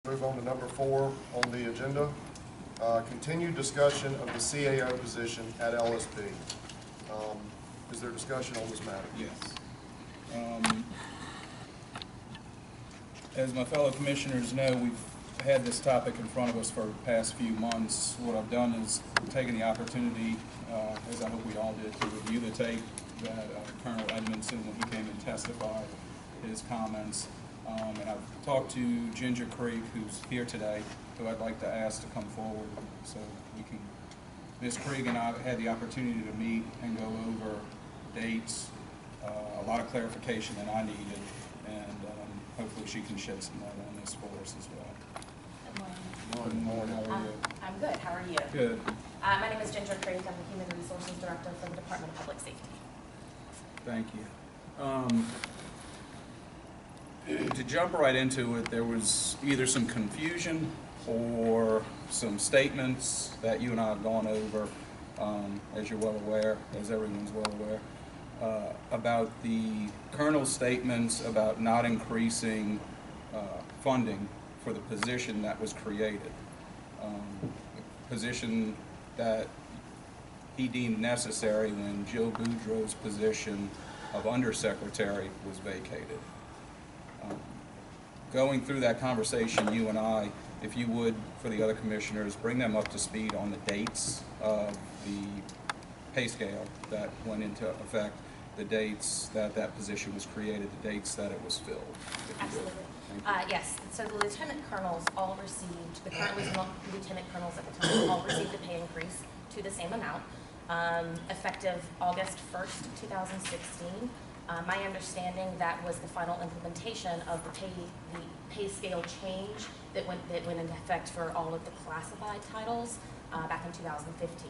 Move on to number 4 on the agenda. Continued discussion of the CAO position at LSP. Is there discussion on this matter? Yes. As my fellow commissioners know, we've had this topic in front of us for the past few months. What I've done is taken the opportunity, as I hope we all did, to review the tape that Colonel Edmondson, when he came and testified, his comments. And I've talked to Ginger Creek, who's here today, who I'd like to ask to come forward so we can. Ms. Creek and I had the opportunity to meet and go over dates, a lot of clarification that I needed, and hopefully she can shed some light on this for us as well. Good morning. Good morning. How are you? I'm good. How are you? Good. My name is Ginger Creek. I'm the Human Resources Director for the Department of Public Safety. Thank you. To jump right into it, there was either some confusion or some statements that you and I have gone over, as you're well aware, as everyone's well aware, about the Colonel's statements about not increasing funding for the position that was created, a position that he deemed necessary when Joe Boudreaux's position of Undersecretary was vacated. Going through that conversation, you and I, if you would, for the other commissioners, bring them up to speed on the dates of the pay scale that went into effect, the dates that that position was created, the dates that it was filled. Absolutely. Yes. So the lieutenant colonels all received, the current lieutenant colonels at the time all received a pay increase to the same amount, effective August 1st, 2016. My understanding that was the final implementation of the pay scale change that went into effect for all of the classified titles back in 2015.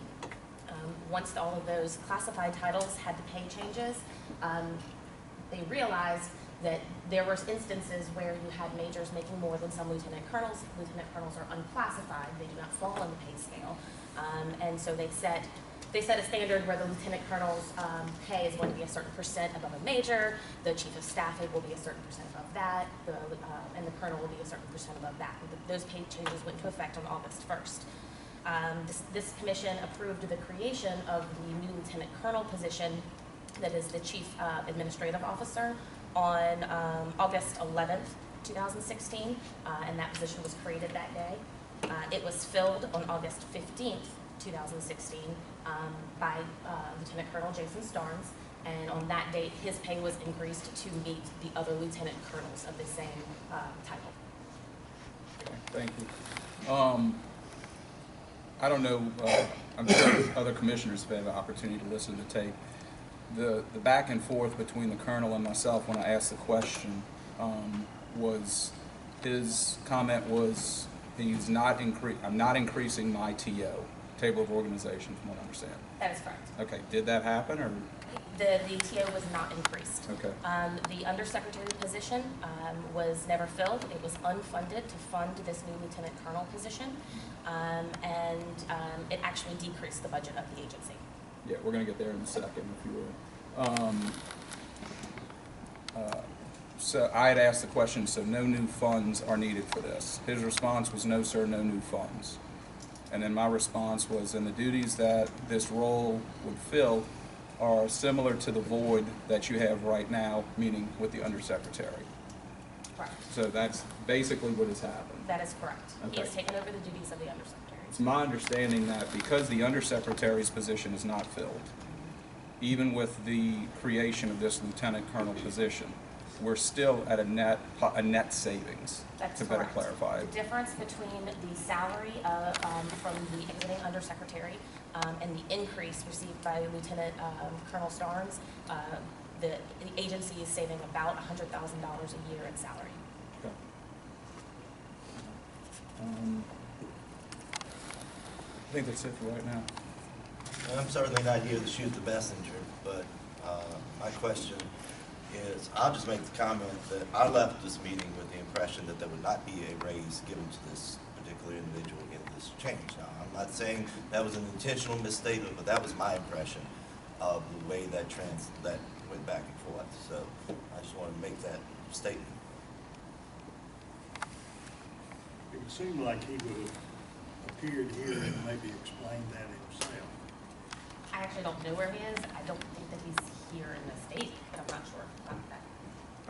Once all of those classified titles had the pay changes, they realized that there were instances where you had majors making more than some lieutenant colonels. Lieutenant colonels are unclassified; they do not fall on the pay scale, and so they set a standard where the lieutenant colonel's pay is going to be a certain percent above a major, the chief of staff will be a certain percent above that, and the colonel will be a certain percent above that. Those pay changes went into effect on August 1st. This commission approved the creation of the new lieutenant colonel position, that is the chief administrative officer, on August 11th, 2016, and that position was created that day. It was filled on August 15th, 2016, by Lieutenant Colonel Jason Starnes, and on that date his pay was increased to meet the other lieutenant colonels of the same title. Okay, thank you. I don't know, I'm sure other commissioners have had the opportunity to listen to the tape. The back and forth between the colonel and myself when I asked the question was, his comment was, I'm not increasing my TO. Table of Organization, from what I understand. That is correct. Okay, did that happen, or? The TO was not increased. Okay. The undersecretary position was never filled. It was unfunded to fund this new lieutenant colonel position, and it actually decreased the budget of the agency. Yeah, we're going to get there in a second, if you will. So I had asked the question, so no new funds are needed for this. His response was, no, sir, no new funds. And then my response was, and the duties that this role would fill are similar to the void that you have right now, meaning with the undersecretary. Correct. So that's basically what has happened. That is correct. Okay. He has taken over the duties of the undersecretary. It's my understanding that because the undersecretary's position is not filled, even with the creation of this lieutenant colonel position, we're still at a net savings. That's to better correct. clarify. The difference between the salary from the exiting undersecretary and the increase received by Lieutenant Colonel Starnes, the agency is saving about $100,000 a year in salary. Okay. I think that's it for right now. I'm certainly not here to shoot the messenger, but my question is, I'll just make the comment that I left this meeting with the impression that there would not be a raise given to this particular individual in this change. Now, I'm not saying that was an intentional misstatement, but that was my impression of the way that went back and forth. So I just want to make that statement. It seemed like he would have appeared here and maybe explained that himself. I actually don't know where he is. I don't think that he's here in the state, but I'm not sure about that.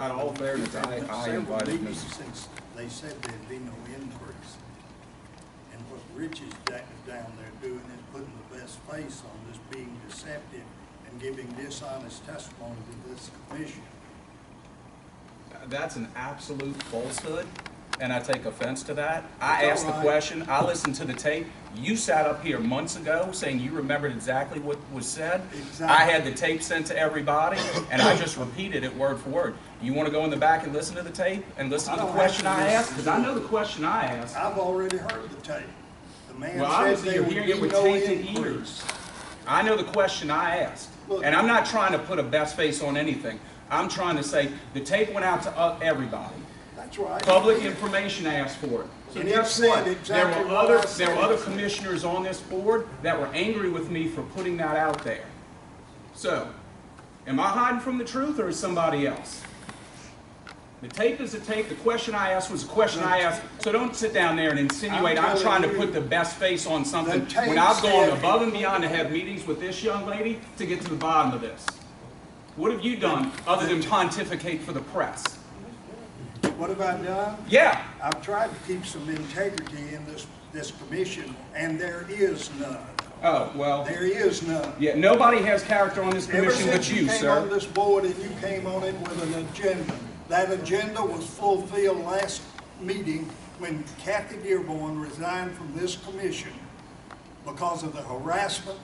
Out of all fairness, I Several invited meetings Mr. since they said there'd be no increase. And what Rich is down there doing is putting the best face on this being deceptive and giving dishonest testimony to this commission. That's an absolute falsehood, and I take offense to that. I It's asked the all right. question, I listened to the tape. You sat up here months ago saying you remembered exactly what was said. Exactly. I had the tape sent to everybody, and I just repeated it word for word. You want to go in the back and listen to the tape and listen to I the don't question have to I listen asked? to Because I it. know the question I asked. I've already heard the tape. The man Well, said obviously there you're would hearing be it with no tainted increase. ears. I know the question I asked, Look- and I'm not trying to put a best face on anything. I'm trying to say the tape went out to everybody. That's right. Public information asked for it. So And it guess said what? exactly There were what I other said. commissioners on this board that were angry with me for putting that out there. So, am I hiding from the truth, or is somebody else? The tape is the tape. The question I asked was the question I asked. So don't sit down there and insinuate I'm trying to put the best face on something The tape when I've gone said- above and beyond to have meetings with this young lady to get to the bottom of this. What have you done other than pontificate for the press? What have I done? Yeah. I've tried to keep some integrity in this commission, and there is none. Oh, well. There is none. Yeah, nobody has character on this Ever commission but since you, came on sir. this board and you came on it with an agenda, that agenda was fulfilled last meeting when Kathy Dearborn resigned from this commission because of the harassment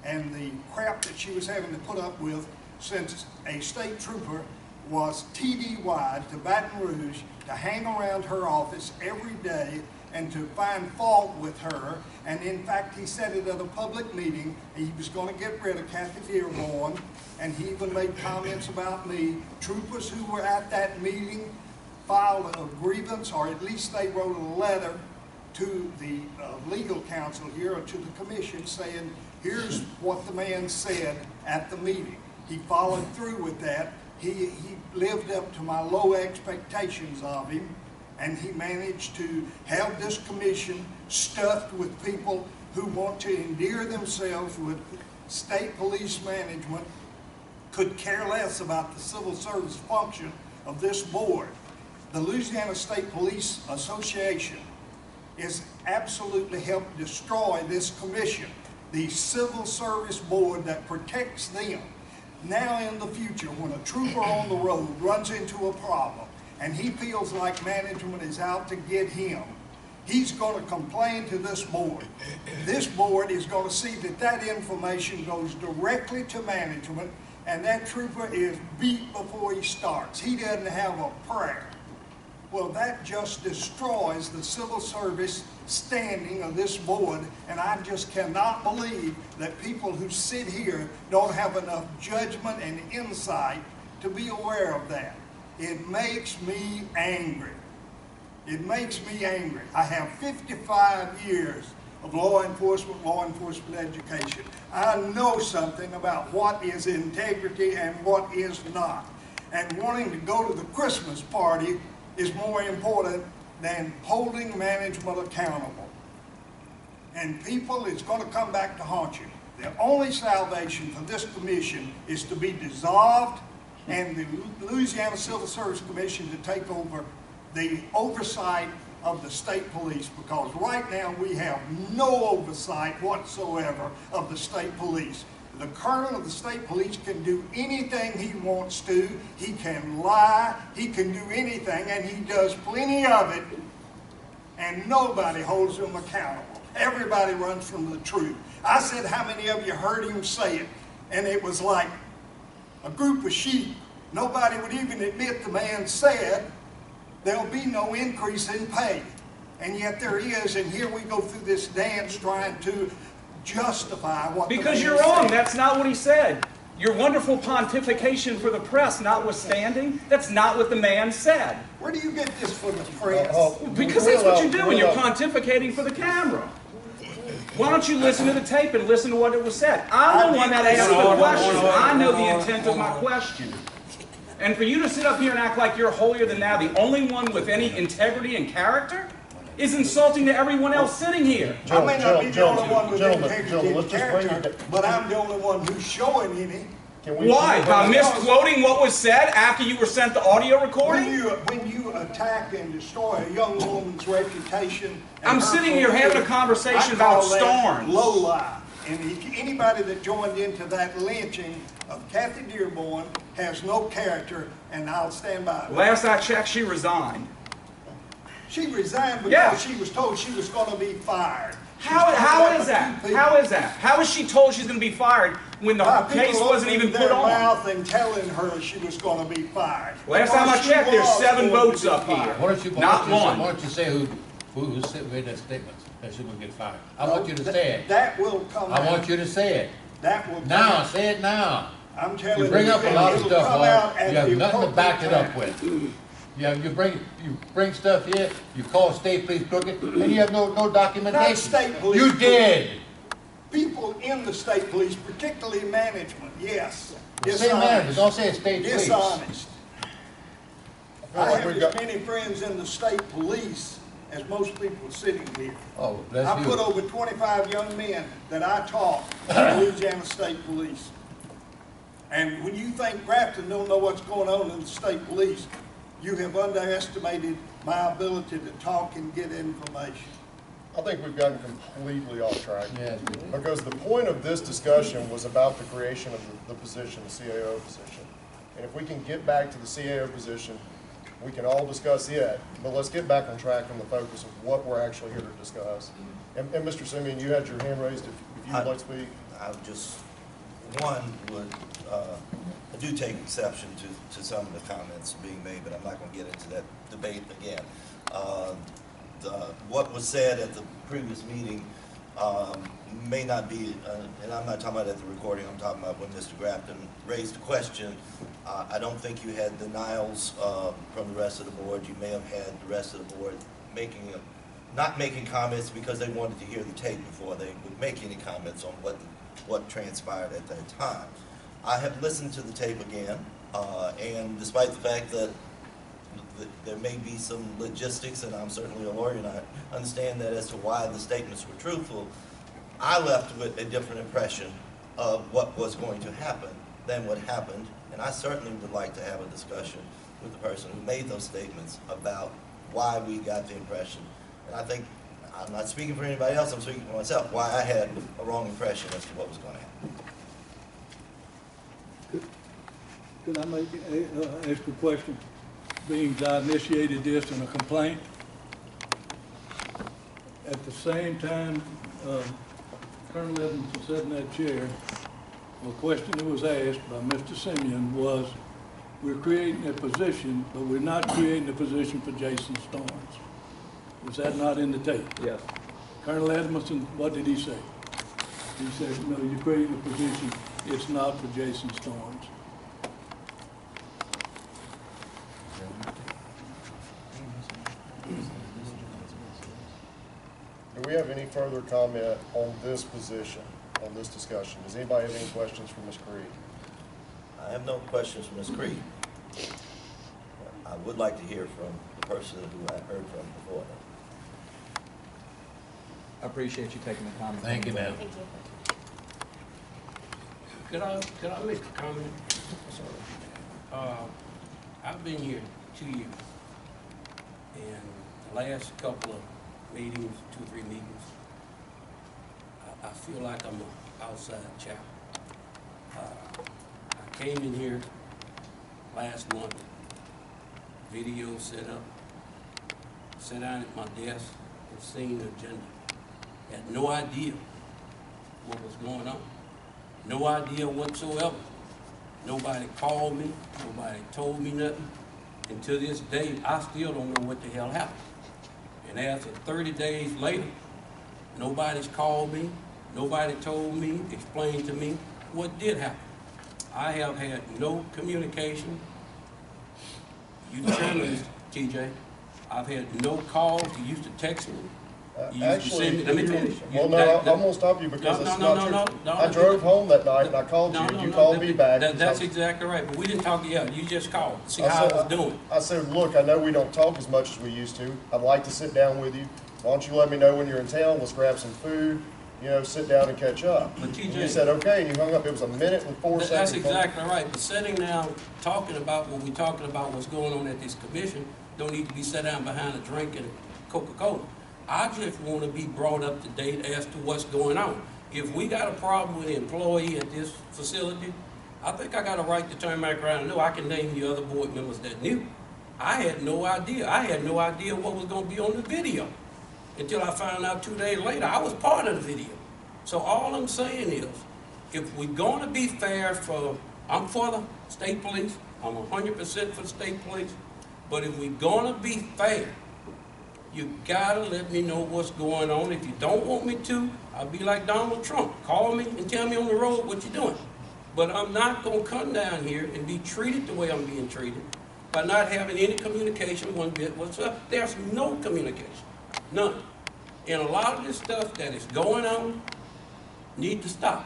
and the crap that she was having to put up with since a state trooper was TDY'd to Baton Rouge to hang around her office every day and to find fault with her. And in fact, he said it at a public meeting, he was going to get rid of Kathy Dearborn, and he even made comments about me. Troopers who were at that meeting filed a grievance, or at least they wrote a letter to the legal counsel here, or to the commission, saying, here's what the man said at the meeting. He followed through with that. He lived up to my low expectations of him, and he managed to have this commission stuffed with people who want to endear themselves with state police management, could care less about the civil service function of this board. The Louisiana State Police Association is absolutely helped destroy this commission, the civil service board that protects them. Now in the future, when a trooper on the road runs into a problem and he feels like management is out to get him, he's going to complain to this board. This board is going to see that that information goes directly to management, and that trooper is beat before he starts. He doesn't have a prayer. Well, that just destroys the civil service standing of this board, and I just cannot believe that people who sit here don't have enough judgment and insight to be aware of that. It makes me angry. It makes me angry. I have 55 years of law enforcement education. I know something about what is integrity and what is not. And wanting to go to the Christmas party is more important than holding management accountable. And people, it's going to come back to haunt you. The only salvation for this commission is to be dissolved and the Louisiana Civil Service Commission to take over the oversight of the state police, because right now we have no oversight whatsoever of the state police. The colonel of the state police can do anything he wants to. He can lie. He can do anything, and he does plenty of it, and nobody holds him accountable. Everybody runs from the truth. I said, how many of you heard him say it? And it was like a group of sheep. Nobody would even admit the man said there'll be no increase in pay. And yet there is, and here we go through this dance trying to justify what the Because man you're wrong. said. That's not what he said. Your wonderful pontification for the press notwithstanding, that's not what the man said. Where do you get this for the press? Because that's what you're doing. You're pontificating for the camera. Why don't you listen to the tape and listen to what it was said? I'm the one that asked the question. I know the intent of my question. And for you to sit up here and act like you're holier than thou, the only one with any integrity and character, is insulting to everyone else sitting here. I may not be the only one with gentlemen, integrity and let's just bring it character, down. but I'm the only one who's showing any. Why? By misquoting what was said after you were sent the audio When recording? you attack and destroy a young woman's reputation. and I'm her sitting here having a career, conversation I call about that storms. low life. And if anybody that joined into that lynching of Kathy Dearborn has no character, and I'll stand by it. Last I checked, she resigned. She resigned because Yeah. she was told she was going to be fired. How is that? How is that? How is she told she's going to be fired when the case wasn't even put their on? mouth and telling her she was going to be fired. Last time I Because she checked, there's was 7 going to votes be up fired. here. Why Not don't you say who made that statement that she would get fired? I want you to say it. That will come out. I want you to say it. That will come Now, out. say it now. I'm telling you. You bring up a lot of it'll stuff, come out Mark. at You have the nothing to back it up appropriate with. You bring stuff here, you call state police crooked, and you have no documentation. Not state police You crooked. did. People in the state police, particularly management, yes. Say manager, don't say state police. Dishonest. I like have we've as got- many friends in the state police as most people sitting here. Oh, bless I you. put over 25 young men that I taught in Louisiana State Police. And when you think Grafton don't know what's going on in the state police, you have underestimated my ability to talk and get information. I think we've gotten completely off track. Yes, we did. Because the point of this discussion was about the creation of the position, the CAO position. And if we can get back to the CAO position, we can all discuss it, but let's get back on track on the focus of what we're actually here to discuss. And Mr. Simeon, you had your hand raised, if you would like to speak. I just, I do take exception to some of the comments being made, but I'm not going to get into that debate again. What was said at the previous meeting may not be, and I'm not talking about at the recording, I'm talking about when Mr. Grafton raised a question. I don't think you had denials from the rest of the board. You may have had the rest of the board not making comments because they wanted to hear the tape before they would make any comments on what transpired at that time. I have listened to the tape again, and despite the fact that there may be some logistics, and I'm certainly a lawyer and I understand that as to why the statements were truthful, I left with a different impression of what was going to happen than what happened, and I certainly would like to have a discussion with the person who made those statements about why we got the impression. And I think, I'm not speaking for anybody else, I'm speaking for myself, why I had a wrong impression as to what was going to happen. Could I ask a question? Being I initiated this in a complaint, at the same time Colonel Edmondson sat in that chair, the question that was asked by Mr. Simeon was, we're creating a position, but we're not creating a position for Jason Storms. Was that not in the tape? Yes. Colonel Edmondson, what did he say? He said, no, you're creating a position, it's not for Jason Storms. Do we have any further comment on this position, on this discussion? Does anybody have any questions for Ms. Creed? I have no questions for Ms. Creed. I would like to hear from the person who I heard from before. I appreciate you taking the time. Thank you, ma'am. Thank you. Could I make a comment? I've been here 2 years, and the last couple of meetings, 2 or 3 meetings, I feel like I'm an outside chap. I came in here last month, video set up, sat down at my desk and seen the agenda. Had no idea what was going on. No idea whatsoever. Nobody called me, nobody told me nothing. And to this day, I still don't know what the hell happened. And after 30 days later, nobody's called me, nobody told me, explained to me what did happen. I have had no communication. You determined, TJ. I've had no calls. You used to text me. You used to send me, let me finish. Well, no, I'm gonna stop you because it's not true. I drove home that night and I called you, and you called me back. That's exactly right, but we didn't talk yet. You just called, see how I was doing. I said, look, I know we don't talk as much as we used to. I'd like to sit down with you. why don't you let me know when you're in town, let's grab some food, you know, sit down and catch up. But And TJ you said, okay, and you hung up, it was a minute and 4 seconds. That's exactly right, but sitting down, talking about what we're talking about, what's going on at this commission, don't need to be sat down behind a drink and Coca-Cola. I just want to be brought up to date as to what's going on. If we got a problem with an employee at this facility, I think I got a right to turn back around and know I can name you other board members that knew. I had no idea. I had no idea what was going to be on the video until I found out 2 days later. I was part of the video. So all I'm saying is, if we're going to be fair I'm for the state police. I'm 100% for the state police. But if we're going to be fair, you gotta let me know what's going on. If you don't want me to, I'll be like Donald Trump. Call me and tell me on the road what you're doing. But I'm not gonna come down here and be treated the way I'm being treated by not having any communication one bit whatsoever. There's no communication, none. And a lot of this stuff that is going on need to stop.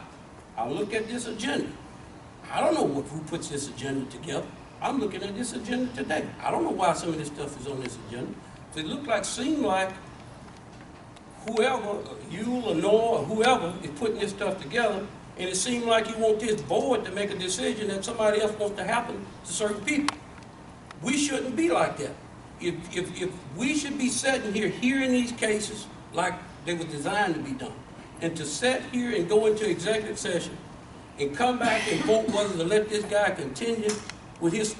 I look at this agenda. I don't know who puts this agenda together. I'm looking at this agenda today. I don't know why some of this stuff is on this agenda. Seem like whoever, you, Lenore, or whoever is putting this stuff together, and it seems like you want this board to make a decision that somebody else wants to happen to certain people. We shouldn't be like that. If we should be sitting here hearing these cases like they were designed to be done, and to sit here and go into executive session and come back and vote whether to let this guy continue with his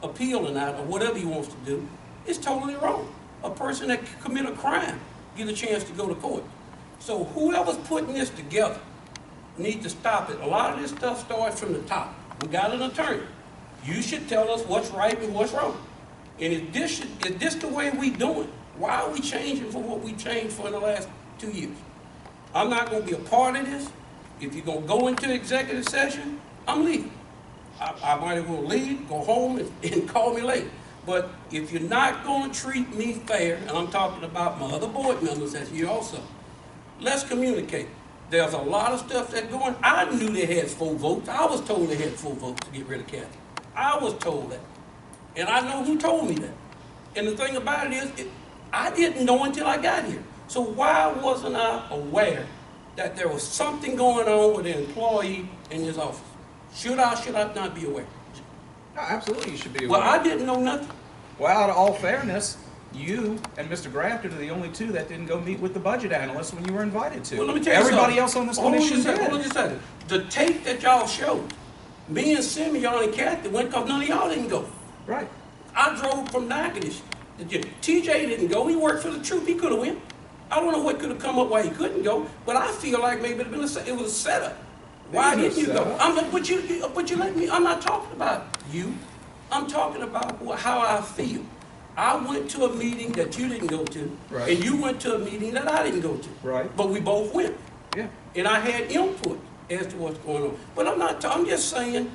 appeal or not, or whatever he wants to do, it's totally wrong. A person that commit a crime get a chance to go to court. So whoever's putting this together needs to stop it. A lot of this stuff starts from the top. We got an attorney. You should tell us what's right and what's wrong. And is this the way we doing? Why are we changing for what we changed for in the last 2 years? I'm not going to be a part of this. If you're going to go into executive session, I'm leaving. I might as well leave, go home, and call me later. But if you're not going to treat me fair, and I'm talking about my other board members as you also, let's communicate. There's a lot of stuff that's going. I knew they had 4 votes. I was told they had 4 votes to get rid of Kathy. I was told that. And I know who told me that. And the thing about it is, I didn't know until I got here. So why wasn't I aware that there was something going on with an employee in his office? Should I not be aware? No, absolutely you should be aware. Well, I didn't know nothing. Well, out of all fairness, you and Mr. Grafton are the only two that didn't go meet with the budget analyst when you were invited to. Well, let me tell you Everybody something. else on this commission did. Hold on just a second. The tape that y'all showed, me and Simeon and Kathy went because none of y'all didn't go. Right. I drove from Natchitoches. TJ didn't go. He worked for the troop. He could have went. I don't know what could have come up why he couldn't go, but I feel like maybe it was a setup. Why didn't you go? But you let me. I'm not talking about you. I'm talking about how I feel. I went to a meeting that you didn't go to, right, and you went to a meeting that I didn't go to. Right. But we both went. Yeah. And I had input as to what's going on. But I'm just saying,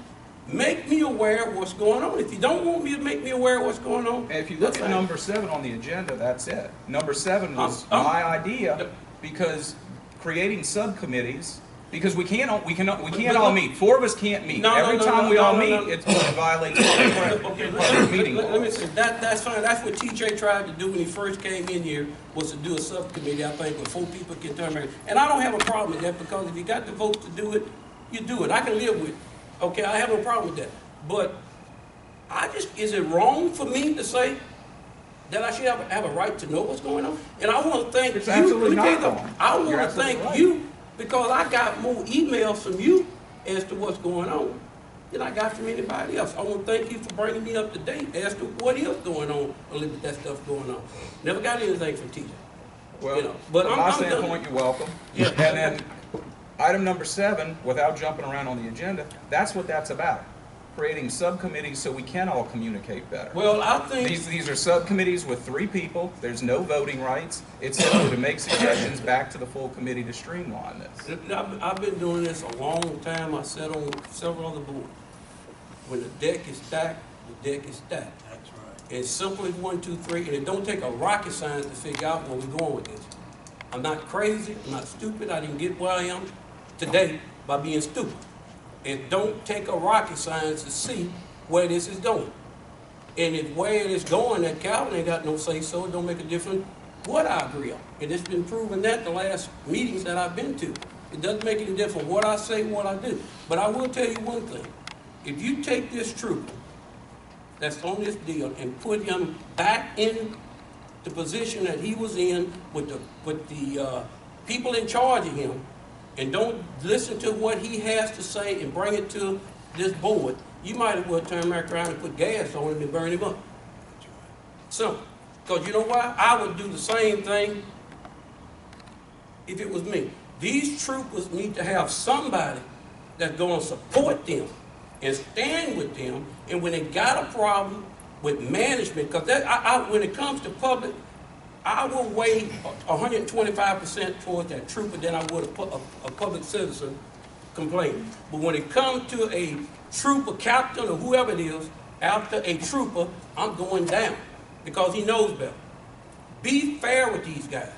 make me aware of what's going on. If you don't want me to make me aware of what's going on. And if you look at number 7 on the agenda, that's it. Number 7 was my idea, because creating subcommittees, because we can't all meet. 4 of us can't meet. Every time we all meet, it violates the meeting law. Let me say, that's fine. That's what TJ tried to do when he first came in here, was to do a subcommittee, I think, where 4 people can turn around. And I don't have a problem with that, because if you got the votes to do it, you do it. I can live with it. Okay, I have no problem with that. But is it wrong for me to say that I should have a right to know what's going on? And I want to thank you. Absolutely not wrong. I want to thank you, because I got more emails from you as to what's going on than I got from anybody else. I want to thank you for bringing me up to date as to what is going on, a little bit that stuff going on. Never got anything from TJ. Well, but from my standpoint, you're welcome. Yeah. And then item number 7, without jumping around on the agenda, that's what that's about. Creating subcommittees so we can all communicate better. Well, I think these are subcommittees with 3 people. There's no voting rights. It's simply to make suggestions back to the full committee to streamline this. I've been doing this a long time. I sat on several other boards. When the deck is stacked, the deck is stacked. That's right. It's simple as 1, 2, 3, and it don't take a rocket science to figure out where we're going with this. I'm not crazy. I'm not stupid. I didn't get where I am today by being stupid. It don't take a rocket science to see where this is going. And if where it is going, that Calvin ain't got no say so, it don't make a difference what I agree on. And it's been proven that the last meetings that I've been to. It doesn't make any difference what I say, what I do. But I will tell you one thing. If you take this trooper that's on this deal and put him back in the position that he was in with the people in charge of him, and don't listen to what he has to say and bring it to this board, you might as well turn back around and put gas on him and burn him up. Simple. Because you know why? I would do the same thing if it was me. These troopers need to have somebody that's going to support them and stand with them. And when they got a problem with management, because when it comes to public, I will weigh 125% towards that trooper than I would a public citizen complaining. But when it comes to a trooper captain or whoever it is, after a trooper, I'm going down because he knows better. Be fair with these guys.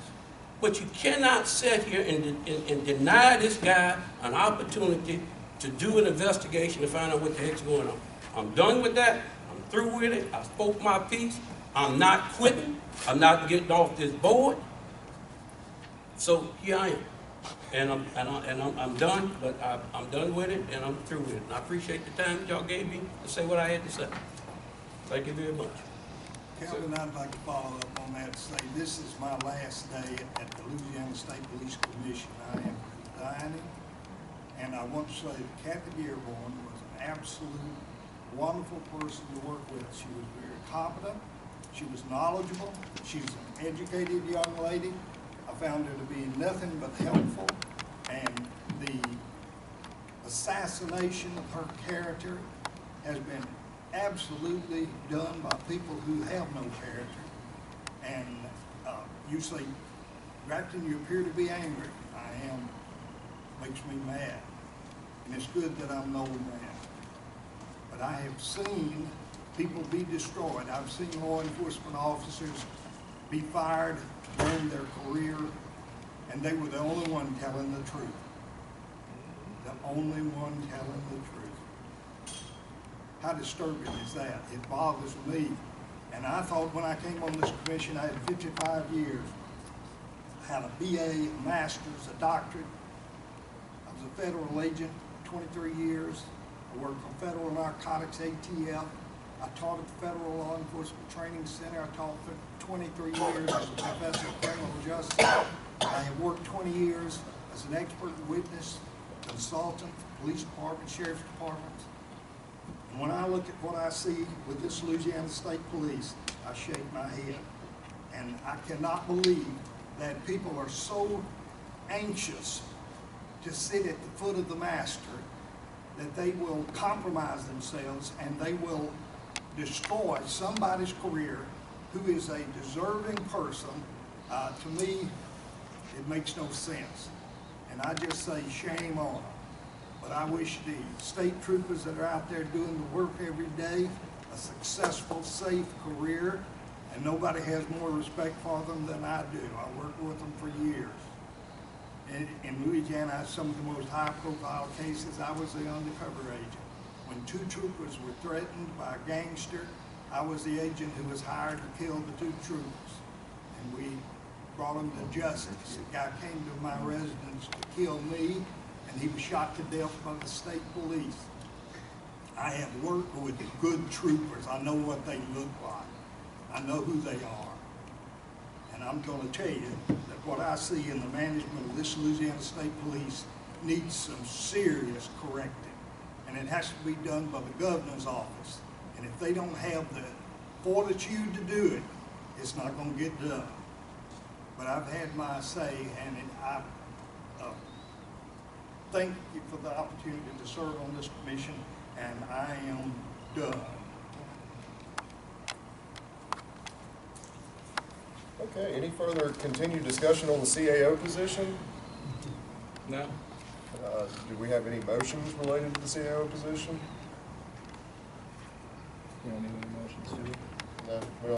But you cannot sit here and deny this guy an opportunity to do an investigation to find out what the heck's going on. I'm done with that. I'm through with it. I spoke my piece. I'm not quitting. I'm not getting off this board. So here I am. And I'm done, but I'm done with it, and I'm through with it. And I appreciate the time that y'all gave me to say what I had to say. Thank you very much. Calvin, I'd like to follow up on that and say this is my last day at the Louisiana State Police Commission. I am resigning, and I want to say that Kathy Dearborn was an absolute wonderful person to work with. She was very competent, she was knowledgeable, she was an educated young lady. I found her to be nothing but helpful, and the assassination of her character has been absolutely done by people who have no character. And you say, Grafton, you appear to be angry. I am. Makes me mad. And it's good that I'm an old man. But I have seen people be destroyed. I've seen law enforcement officers be fired, burn their career, and they were the only one telling the truth. The only one telling the truth. How disturbing is that? It bothers me. And I thought when I came on this commission, I had 55 years. I had a BA, a master's, a doctorate. I was a federal agent 23 years. I worked for Federal Narcotics, ATF. I taught at the Federal Law Enforcement Training Center. I taught for 23 years as a professor of criminal justice. I have worked 20 years as an expert witness, consultant for police department, sheriff's departments. And when I look at what I see with this Louisiana State Police, I shake my head. And I cannot believe that people are so anxious to sit at the foot of the master that they will compromise themselves and they will destroy somebody's career who is a deserving person. To me, it makes no sense. And I just say shame on them. But I wish the state troopers that are out there doing the work every day a successful, safe career, and nobody has more respect for them than I do. I worked with them for years. In Louisiana, I had some of the most high-profile cases. I was the undercover agent. When two troopers were threatened by a gangster, I was the agent who was hired to kill the two troopers. And we brought them to justice. A guy came to my residence to kill me, and he was shot to death by the state police. I have worked with good troopers. I know what they look like. I know who they are. And I'm going to tell you that what I see in the management of this Louisiana State Police needs some serious correcting. And it has to be done by the governor's office. And if they don't have the fortitude to do it, it's not going to get done. But I've had my say, and I thank you for the opportunity to serve on this commission, and I am done. Okay, any further continued discussion on the CAO position? No? Do we have any motions related to the CAO position? You don't need any motions, do you? No, we